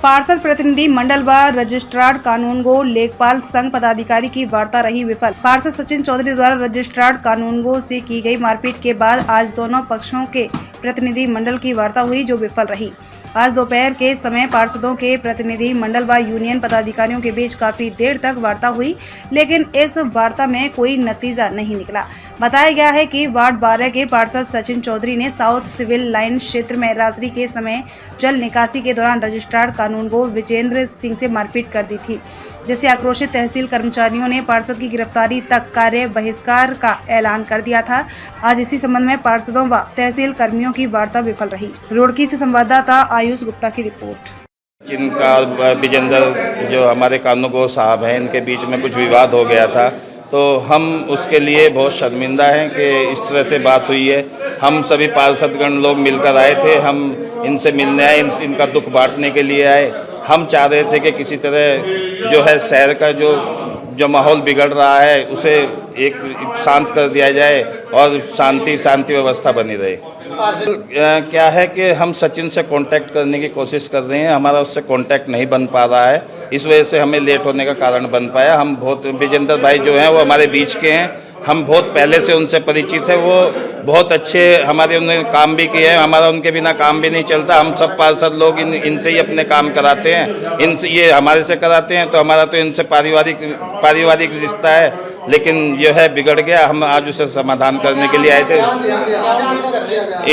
पार्षद प्रतिनिधि मंडल व रजिस्ट्रार कानूनगो लेखपाल संघ पदाधिकारी की वार्ता रही विफल। पार्षद सचिन चौधरी द्वारा रजिस्ट्रार कानूनगो से की गई मारपीट के बाद आज दोनों पक्षों के प्रतिनिधि मंडल की वार्ता हुई, जो विफल रही। आज दोपहर के समय पार्षदों के प्रतिनिधि मंडल व यूनियन पदाधिकारियों के बीच काफी देर तक वार्ता हुई, लेकिन इस वार्ता में कोई नतीजा नहीं निकला। बताया गया है कि वार्ड 12 के पार्षद सचिन चौधरी ने साउथ सिविल लाइन क्षेत्र में रात्रि के समय जल निकासी के दौरान रजिस्ट्रार कानूनगो विजेंद्र सिंह से मारपीट कर दी थी, जिससे आक्रोशित तहसील कर्मचारियों ने पार्षद की गिरफ्तारी तक कार्य बहिष्कार का ऐलान कर दिया था। आज इसी संबंध में पार्षदों व तहसील कर्मियों की वार्ता विफल रही। रुड़की से संवाददाता आयुष गुप्ता की रिपोर्ट। जिनका विजेंद्र जो हमारे कानूनगो साहब हैं, इनके बीच में कुछ विवाद हो गया था, तो हम उसके लिए बहुत शर्मिंदा हैं कि इस तरह से बात हुई है। हम सभी पार्षदगण लोग मिलकर आए थे, हम इनसे मिलने आए, इनका दुख बांटने के लिए आए। हम चाह रहे थे कि किसी तरह जो है शहर का जो माहौल बिगड़ रहा है उसे एक शांत कर दिया जाए और शांति व्यवस्था बनी रहे। क्या है कि हम सचिन से कांटेक्ट करने की कोशिश कर रहे हैं, हमारा उससे कांटेक्ट नहीं बन पा रहा है, इस वजह से हमें लेट होने का कारण बन पाया। हम बहुत विजेंद्र भाई जो हैं वो हमारे बीच के हैं, हम बहुत पहले से उनसे परिचित है, वो बहुत अच्छे हमारे उन्होंने काम भी किए हैं, हमारा उनके बिना काम भी नहीं चलता। हम सब पार्षद लोग इनसे ही अपने काम कराते हैं, इनसे ये हमारे से कराते हैं, तो हमारा तो इनसे पारिवारिक रिश्ता है, लेकिन जो है बिगड़ गया। हम आज उसे समाधान करने के लिए आए थे।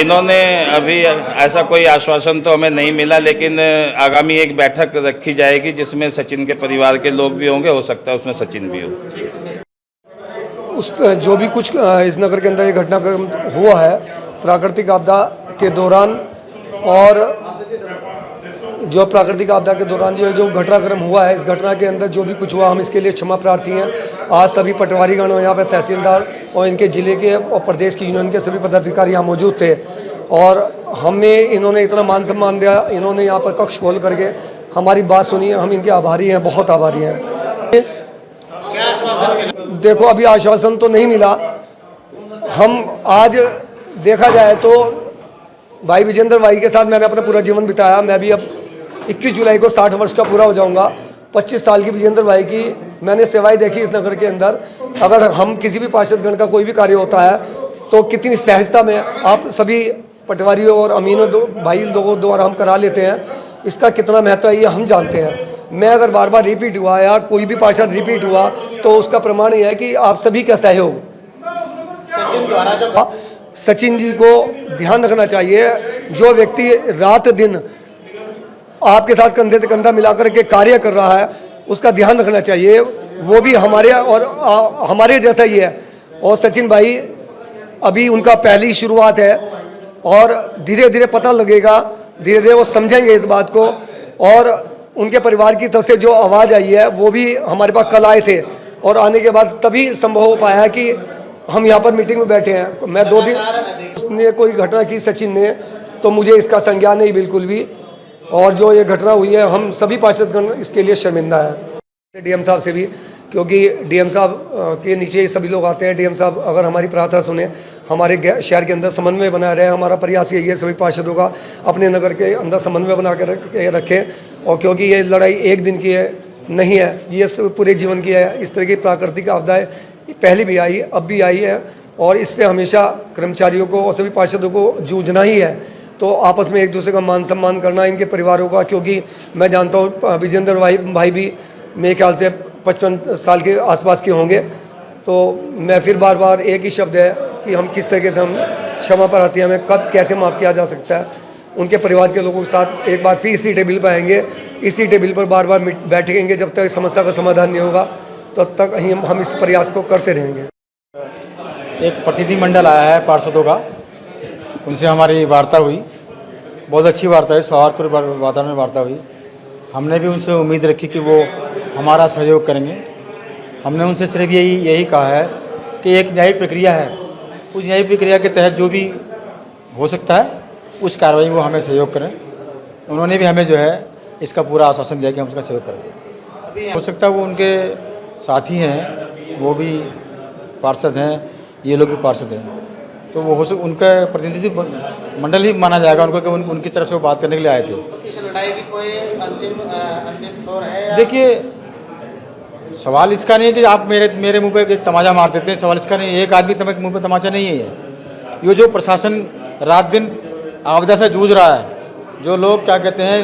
इन्होंने अभी ऐसा कोई आश्वासन तो हमें नहीं मिला, लेकिन आगामी एक बैठक रखी जाएगी जिसमें सचिन के परिवार के लोग भी होंगे, हो सकता है उसमें सचिन भी हो। उस जो भी कुछ इस नगर के अंदर ये घटनाक्रम हुआ है प्राकृतिक आपदा के दौरान, और जो प्राकृतिक आपदा के दौरान जो घटनाक्रम हुआ है, इस घटना के अंदर जो भी कुछ हुआ, हम इसके लिए क्षमा प्रार्थी हैं। आज सभी पटवारीगण और यहाँ पर तहसीलदार और इनके ज़िले के और प्रदेश की यूनियन के सभी पदाधिकारी यहाँ मौजूद थे, और हमें इन्होंने इतना मान सम्मान दिया, इन्होंने यहाँ पर कक्ष खोल करके हमारी बात सुनी, हम इनके आभारी हैं, बहुत आभारी हैं। देखो, अभी आश्वासन तो नहीं मिला। हम आज देखा जाए तो भाई विजेंद्र भाई के साथ मैंने अपना पूरा जीवन बिताया। मैं भी अब 21 जुलाई को 60 वर्ष का पूरा हो जाऊंगा। 25 साल की विजेंद्र भाई की मैंने सेवाएं देखी इस नगर के अंदर। अगर हम किसी भी पार्षदगण का कोई भी कार्य होता है तो कितनी सहजता में आप सभी पटवारियों और अमीनों भाई लोगों द्वारा हम करा लेते हैं, इसका कितना महत्व है ये हम जानते हैं। मैं अगर बार बार रिपीट हुआ या कोई भी पार्षद रिपीट हुआ तो उसका प्रमाण ये है कि आप सभी का सहयोग सचिन जी को ध्यान रखना चाहिए। जो व्यक्ति रात दिन आपके साथ कंधे से कंधा मिलाकर के कार्य कर रहा है उसका ध्यान रखना चाहिए। वो भी हमारे और हमारे जैसा ही है, और सचिन भाई अभी उनका पहली शुरुआत है, और धीरे धीरे पता लगेगा, धीरे धीरे वो समझेंगे इस बात को। और उनके परिवार की तरफ से जो आवाज़ आई है वो भी हमारे पास कल आए थे, और आने के बाद तभी संभव हो पाया है कि हम यहाँ पर मीटिंग में बैठे हैं। मैं 2 दिन उसने कोई घटना की सचिन ने, तो मुझे इसका संज्ञान नहीं बिल्कुल भी, और जो ये घटना हुई है हम सभी पार्षदगण इसके लिए शर्मिंदा है। डीएम साहब से भी, क्योंकि डीएम साहब के नीचे सभी लोग आते हैं। डीएम साहब अगर हमारी प्रार्थना सुने, हमारे शहर के अंदर समन्वय बना रहे, हमारा प्रयास यही है सभी पार्षदों का अपने नगर के अंदर समन्वय बना के रखें। और क्योंकि ये लड़ाई एक दिन की है नहीं है, ये पूरे जीवन की है। इस तरह की प्राकृतिक आपदाएं पहले भी आई, अब भी आई है, और इससे हमेशा कर्मचारियों को और सभी पार्षदों को जूझना ही है। तो आपस में एक दूसरे का मान सम्मान करना, इनके परिवारों का, क्योंकि मैं जानता हूँ विजेंद्र भाई भी मेरे ख्याल से 55 साल के आसपास के होंगे। तो मैं फिर बार बार एक ही शब्द है कि हम किस तरीके से हम क्षमा प्रार्थी, हमें कब कैसे माफ़ किया जा सकता है। उनके परिवार के लोगों के साथ एक बार फिर इसी टेबल पर आएंगे, इसी टेबल पर बार बार बैठेंगे। जब तक इस समस्या का समाधान नहीं होगा तब तक हम इस प्रयास को करते रहेंगे। एक प्रतिनिधिमंडल आया है पार्षदों का, उनसे हमारी वार्ता हुई, बहुत अच्छी वार्ता है, सौहार्दपूर्ण वातावरण में वार्ता हुई। हमने भी उनसे उम्मीद रखी कि वो हमारा सहयोग करेंगे। हमने उनसे सिर्फ यही कहा है कि एक न्यायिक प्रक्रिया है, उस न्यायिक प्रक्रिया के तहत जो भी हो सकता है उस कार्रवाई में वो हमें सहयोग करें। उन्होंने भी हमें जो है इसका पूरा आश्वासन दिया कि हम उसका सहयोग करेंगे। हो सकता है वो उनके साथी हैं, वो भी पार्षद हैं, ये लोग भी पार्षद हैं, तो वो हो उनका प्रतिनिधि मंडल ही माना जाएगा उनको कि उनकी तरफ से वो बात करने के लिए आए थे। इस लड़ाई की कोई अंतिम छोर है या देखिए, सवाल इसका नहीं है कि आप मेरे मुंह पे एक तमाचा मार देते हैं। सवाल इसका नहीं है, एक आदमी के मुंह पे तमाचा नहीं है ये जो प्रशासन रात दिन आपदा से जूझ रहा है, जो लोग क्या कहते हैं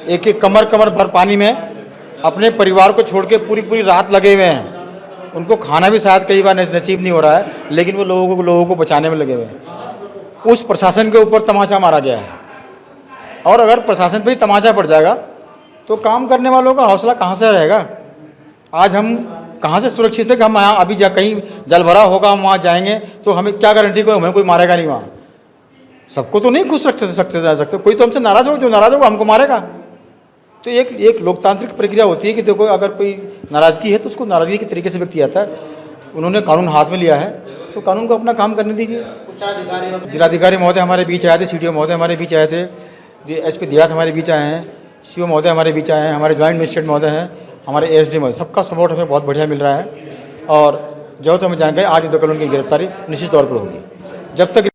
एक एक कमर भर पानी में अपने परिवार को छोड़ के पूरी रात लगे हुए हैं, उनको खाना भी शायद कई बार नसीब नहीं हो रहा है, लेकिन वो लोगों को बचाने में लगे हुए हैं। उस प्रशासन के ऊपर तमाचा मारा गया है, और अगर प्रशासन पे ही तमाचा पड़ जाएगा तो काम करने वालों का हौसला कहाँ से रहेगा। आज हम कहाँ से सुरक्षित है कि हम यहाँ अभी कहीं जल भरा होगा, हम वहाँ जाएंगे तो हमें क्या गारंटी को हमें कोई मारेगा नहीं वहाँ। सबको तो नहीं खुश रख सकते, कोई तो हमसे नाराज हो, जो नाराज होगा हमको मारेगा। तो एक लोकतांत्रिक प्रक्रिया होती है कि देखो अगर कोई नाराज़गी है तो उसको नाराज़गी के तरीके से व्यक्त किया जाता है। उन्होंने कानून हाथ में लिया है तो कानून को अपना काम करने दीजिए। जिलाधिकारी महोदय हमारे बीच आए थे, CDO महोदय हमारे बीच आए थे, SP देहात हमारे बीच आए हैं, CO महोदय हमारे बीच आए हैं, हमारे ज्वाइंट मजिस्ट्रेट महोदय हैं, हमारे ASD महोदय, सबका सपोर्ट हमें बहुत बढ़िया मिल रहा है। और जो तो हमें जानकारी आज कल उनकी गिरफ्तारी निश्चित तौर पर होगी। जब तक